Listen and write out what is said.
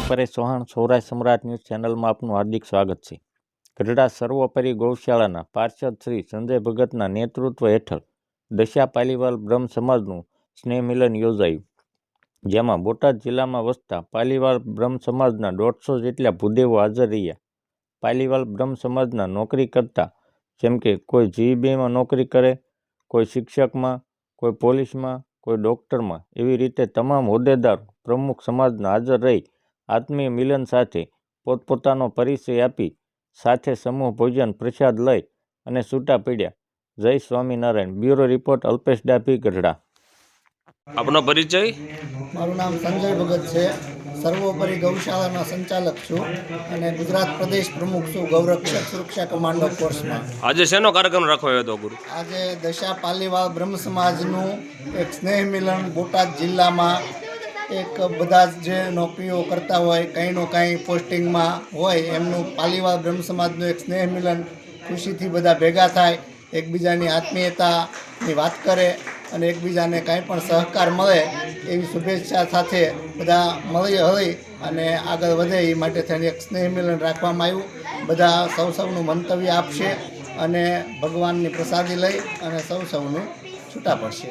પરેશ ચૌહાણ સૌરાષ્ટ્ર સમ્રાટ ન્યૂઝ ચેનલમાં આપનું હાર્દિક સ્વાગત છે। ગઢડા સર્વોપરી ગૌશાળાના પાર્ષદ શ્રી સંજય ભગતના નેતૃત્વ હેઠળ દશા પાલીવાલ બ્રહ્મ સમાજનું સ્નેહ મિલન યોજાયું, જેમાં બોટાદ જિલ્લામાં વસતા પાલીવાલ બ્રહ્મ સમાજના 150 જેટલા ભૂદેવો હાજર રહ્યા। પાલીવાલ બ્રહ્મ સમાજના નોકરી કરતા, જેમ કે કોઈ જીઈબીમાં નોકરી કરે, કોઈ શિક્ષકમાં, કોઈ પોલીસમાં, કોઈ ડોક્ટરમાં, એવી રીતે તમામ હોદ્દેદારો પ્રમુખ સમાજના હાજર રહી આત્મીય મિલન સાથે પોતપોતાનો પરિચય આપી સાથે સમૂહ ભોજન પ્રસાદ લઈ અને છૂટા પડ્યા। જય સ્વામિનારાયણ। Bureau report Alpesh Dabhi, Gadhada. આપનો પરિચય? મારું નામ સંજય ભગત છે। સર્વોપરી ગૌશાળાનો સંચાલક છું અને ગુજરાત પ્રદેશ પ્રમુખ છું ગૌરક્ષક સુરક્ષા કમાન્ડો ફોર્સમાં। આજે શેનો કાર્યક્રમ રાખવાયો હતો ગુરુ? આજે દશા પાલીવાલ બ્રહ્મ સમાજનું એક સ્નેહ મિલન બોટાદ જિલ્લામાં એક બધા જે નોકરીઓ કરતા હોય, કંઈનો કાંઈ પોસ્ટિંગમાં હોય, એમનું પાલીવાલ બ્રહ્મ સમાજનું એક સ્નેહ મિલન, ખુશીથી બધા ભેગા થાય, એકબીજાની આત્મીયતાની વાત કરે અને એકબીજાને કાંઈ પણ સહકાર મળે એવી શુભેચ્છા સાથે બધા મળી હળી અને આગળ વધે એ માટે થઈને એક સ્નેહ મિલન રાખવામાં આવ્યું। બધા સૌનું મંતવ્ય આપશે અને ભગવાનની પ્રસાદી લઈ અને સૌનું છૂટા પડશે।